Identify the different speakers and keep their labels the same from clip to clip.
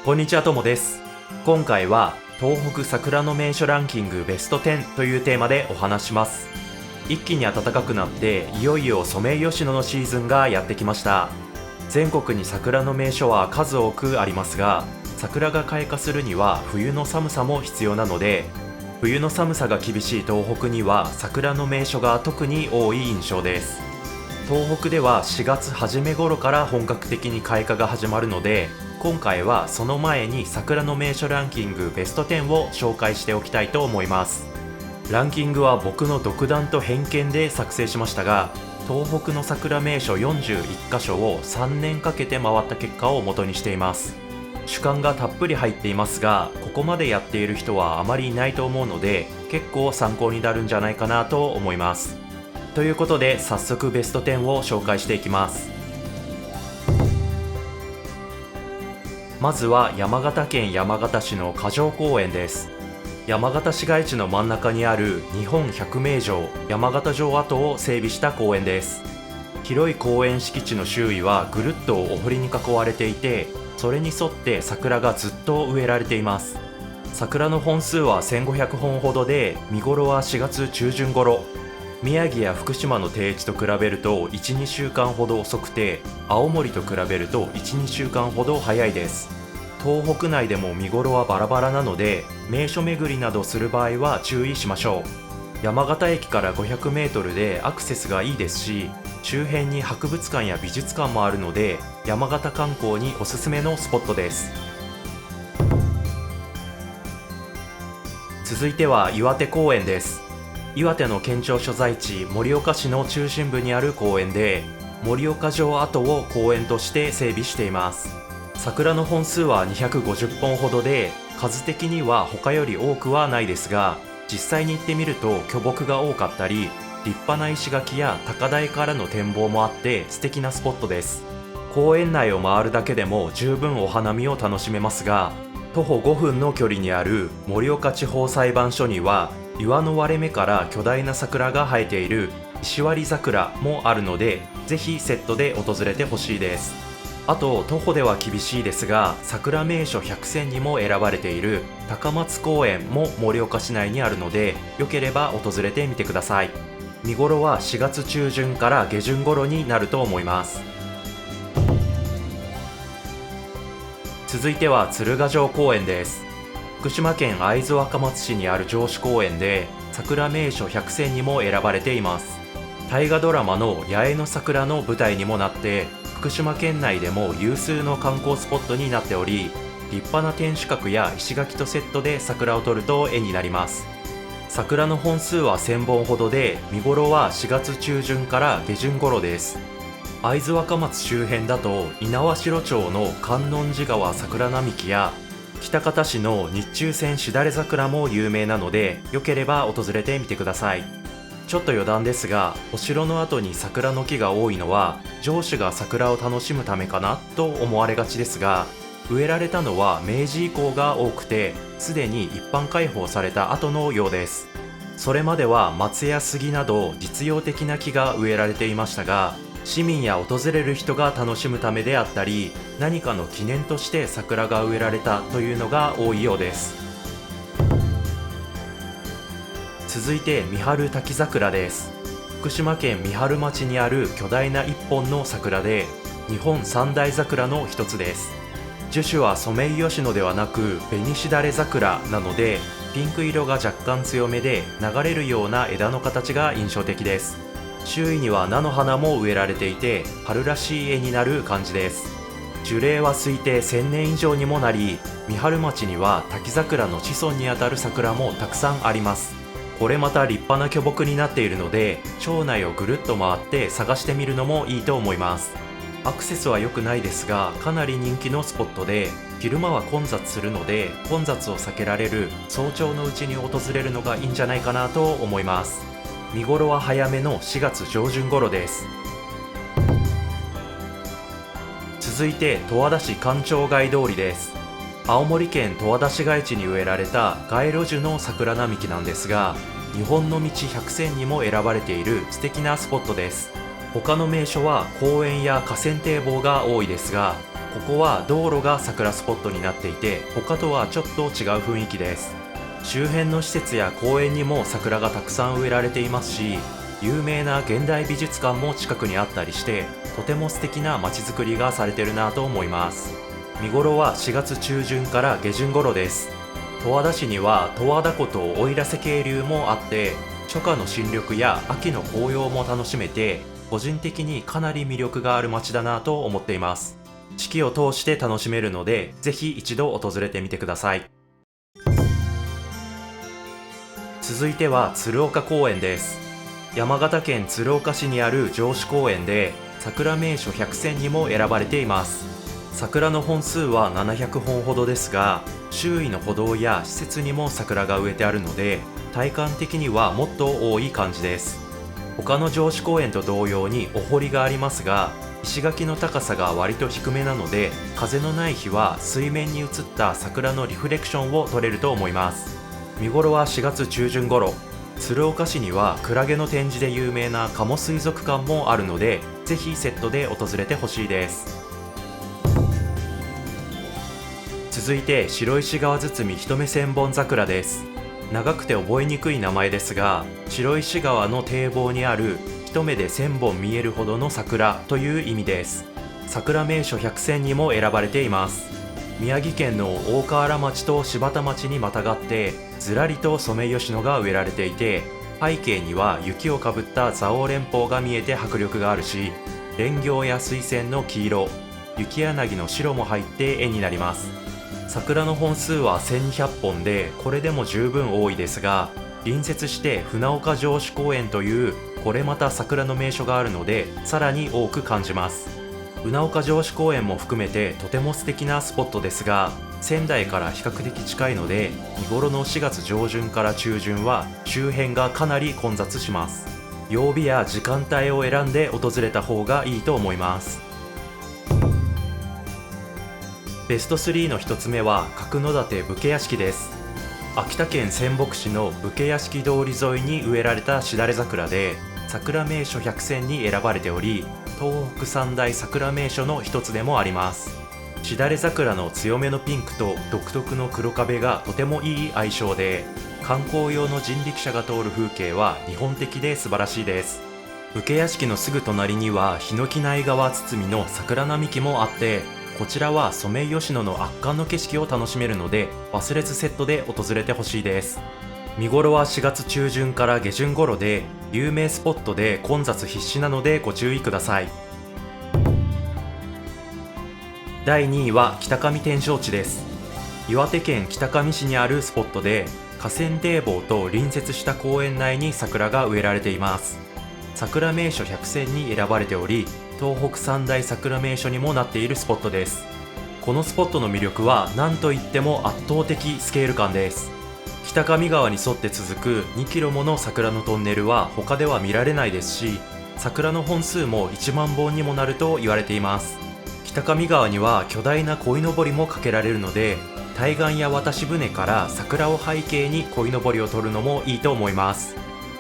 Speaker 1: こんにちは、ともです。今回は東北桜の名所ランキングベスト10というテーマでお話します。一気に暖かくなっていよいよソメイヨシノのシーズンがやってきました。全国に桜の名所は数多くありますが、桜が開花するには冬の寒さも必要なので、冬の寒さが厳しい東北には桜の名所が特に多い印象です。東北では4月初め頃から本格的に開花が始まるので、今回はその前に桜の名所ランキングベスト10を紹介しておきたいと思います。ランキングは僕の独断と偏見で作成しましたが、東北の桜名所41カ所を3年かけて回った結果を元にしています。主観がたっぷり入っていますが、ここまでやっている人はあまりいないと思うので、結構参考になるんじゃないかなと思います。ということで、早速ベスト10を紹介していきます。まずは山形県山形市の霞城公園です。山形市街地の真ん中にある日本百名城山形城跡を整備した公園です。広い公園敷地の周囲はぐるっとお堀に囲われていて、それに沿って桜がずっと植えられています。桜の本数は1500本ほどで、見頃は4月中旬頃。宮城や福島の低地と比べると 1,2 週間ほど遅くて、青森と比べると 1,2 週間ほど早いです。東北内でも見頃はバラバラなので、名所巡りなどする場合は注意しましょう。山形駅から500メートルでアクセスがいいですし、周辺に博物館や美術館もあるので、山形観光におすすめのスポットです。続いては岩手公園です。岩手の県庁所在地盛岡市の中心部にある公園で、盛岡城跡を公園として整備しています。桜の本数は250本ほどで、数的には他より多くはないですが、実際に行ってみると巨木が多かったり、立派な石垣や高台からの展望もあって素敵なスポットです。公園内を回るだけでも十分お花見を楽しめますが、徒歩5分の距離にある盛岡地方裁判所には、岩の割れ目から巨大な桜が生えている石割桜もあるので、ぜひセットで訪れてほしいです。あと徒歩では厳しいですが、桜名所100選にも選ばれている高松公園も盛岡市内にあるので、よければ訪れてみてください。見頃は4月中旬から下旬頃になると思います。続いては鶴ヶ城公園です。福島県会津若松市にある城址公園で、桜名所100選にも選ばれています。大河ドラマの八重の桜の舞台にもなって、福島県内でも有数の観光スポットになっており、立派な天守閣や石垣とセットで桜を撮ると絵になります。桜の本数は1000本ほどで、見頃は4月中旬から下旬頃です。会津若松周辺だと猪苗代町の観音寺川桜並木や、喜多方市の日中線しだれ桜も有名なので、よければ訪れてみてください。ちょっと余談ですが、お城の後に桜の木が多いのは城主が桜を楽しむためかなと思われがちですが、植えられたのは明治以降が多くて、すでに一般開放された後のようです。それまでは松や杉など実用的な木が植えられていましたが、市民や訪れる人が楽しむためであったり、何かの記念として桜が植えられたというのが多いようです。続いて三春滝桜です。福島県三春町にある巨大な一本の桜で、日本三大桜の一つです。樹種はソメイヨシノではなく紅しだれ桜なので、ピンク色が若干強めで、流れるような枝の形が印象的です。周囲には菜の花も植えられていて、春らしい絵になる感じです。樹齢は推定1000年以上にもなり、三春町には滝桜の子孫にあたる桜もたくさんあります。これまた立派な巨木になっているので、町内をぐるっと回って探してみるのもいいと思います。アクセスは良くないですが、かなり人気のスポットで、昼間は混雑するので、混雑を避けられる早朝のうちに訪れるのがいいんじゃないかなと思います。見頃は早めの4月上旬頃です。続いて十和田市官庁街通りです。青森県十和田市街地に植えられた街路樹の桜並木なんですが、日本の道100選にも選ばれている素敵なスポットです。他の名所は公園や河川堤防が多いですが、ここは道路が桜スポットになっていて、他とはちょっと違う雰囲気です。周辺の施設や公園にも桜がたくさん植えられていますし、有名な現代美術館も近くにあったりして、とても素敵な街づくりがされてるなと思います。見頃は4月中旬から下旬頃です。十和田市には十和田湖と奥入瀬渓流もあって、初夏の新緑や秋の紅葉も楽しめて、個人的にかなり魅力がある街だなと思っています。四季を通して楽しめるので、ぜひ一度訪れてみてください。続いては鶴岡公園です。山形県鶴岡市にある城址公園で、桜名所100選にも選ばれています。桜の本数は700本ほどですが、周囲の歩道や施設にも桜が植えてあるので、体感的にはもっと多い感じです。他の城址公園と同様にお堀がありますが、石垣の高さが割と低めなので、風のない日は水面に映った桜のリフレクションを撮れると思います。見頃は4月中旬頃。鶴岡市にはクラゲの展示で有名な鴨水族館もあるので、ぜひセットで訪れてほしいです。続いて白石川堤一目千本桜です。長くて覚えにくい名前ですが、白石川の堤防にある一目で1000本見えるほどの桜という意味です。桜名所100選にも選ばれています。宮城県の大河原町と柴田町にまたがって、ずらりとソメイヨシノが植えられていて、背景には雪をかぶった蔵王連峰が見えて迫力があるし、蓮葉や水仙の黄色、雪柳の白も入って絵になります。桜の本数は1200本で、これでも十分多いですが、隣接して船岡城址公園というこれまた桜の名所があるので、さらに多く感じます。船岡城址公園も含めてとても素敵なスポットですが、仙台から比較的近いので、見頃の4月上旬から中旬は周辺がかなり混雑します。曜日や時間帯を選んで訪れた方がいいと思います。ベスト3の1つ目は角館武家屋敷です。秋田県仙北市の武家屋敷通り沿いに植えられたしだれ桜で、桜名所100選に選ばれており、東北三大桜名所の一つでもあります。しだれ桜の強めのピンクと独特の黒壁がとてもいい相性で、観光用の人力車が通る風景は日本的で素晴らしいです。武家屋敷のすぐ隣にはヒノキ内川堤の桜並木もあって、こちらはソメイヨシノの圧巻の景色を楽しめるので、忘れずセットで訪れてほしいです。見頃は4月中旬から下旬頃で、有名スポットで混雑必至なのでご注意ください。第2位は北上天勝地です。岩手県北上市にあるスポットで、河川堤防と隣接した公園内に桜が植えられています。桜名所100選に選ばれており、東北三大桜名所にもなっているスポットです。このスポットの魅力は何といっても圧倒的スケール感です。北上川に沿って続く2キロもの桜のトンネルは他では見られないですし、桜の本数も1万本にもなると言われています。北上川には巨大な鯉のぼりもかけられるので、対岸や渡し船から桜を背景に鯉のぼりを撮るのもいいと思います。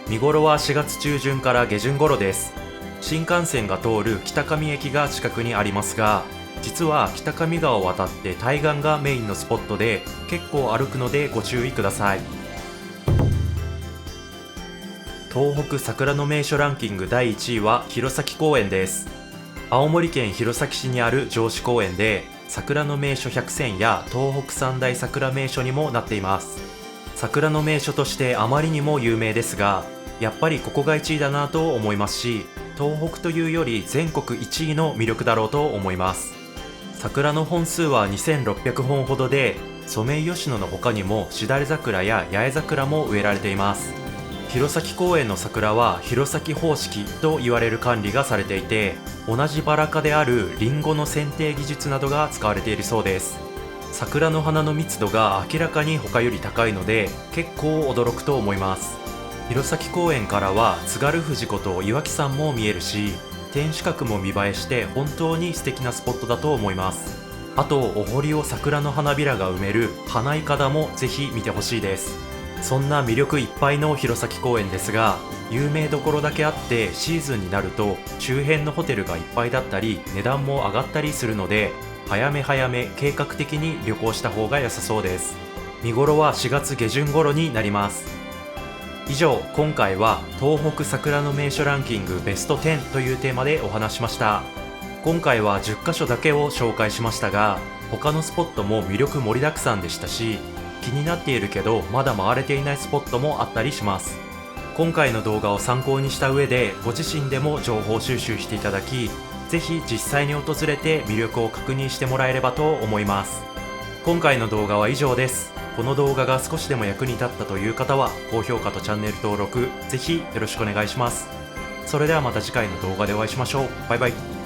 Speaker 1: 見頃は4月中旬から下旬頃です。新幹線が通る北上駅が近くにありますが、実は北上川を渡って対岸がメインのスポットで、結構歩くのでご注意ください。東北桜の名所ランキング第1位は弘前公園です。青森県弘前市にある城址公園で、桜の名所100選や東北三大桜名所にもなっています。桜の名所としてあまりにも有名ですが、やっぱりここが1位だなと思いますし、東北というより全国1位の魅力だろうと思います。桜の本数は2600本ほどで、ソメイヨシノの他にもしだれ桜や八重桜も植えられています。弘前公園の桜は弘前方式と言われる管理がされていて、同じバラ科であるリンゴの剪定技術などが使われているそうです。桜の花の密度が明らかに他より高いので、結構驚くと思います。弘前公園からは津軽富士こと岩木山も見えるし、天守閣も見栄えして本当に素敵なスポットだと思います。あと、お堀を桜の花びらが埋める花いかだもぜひ見てほしいです。そんな魅力いっぱいの弘前公園ですが、有名どころだけあってシーズンになると周辺のホテルがいっぱいだったり値段も上がったりするので、早め早め計画的に旅行した方が良さそうです。見頃は4月下旬頃になります。以上、今回は東北桜の名所ランキングベスト10というテーマでお話しました。今回は10カ所だけを紹介しましたが、他のスポットも魅力盛りだくさんでしたし、気になっているけどまだ回れていないスポットもあったりします。今回の動画を参考にした上でご自身でも情報収集していただき、ぜひ実際に訪れて魅力を確認してもらえればと思います。今回の動画は以上です。この動画が少しでも役に立ったという方は高評価とチャンネル登録ぜひよろしくお願いします。それではまた次回の動画でお会いしましょう。バイバイ。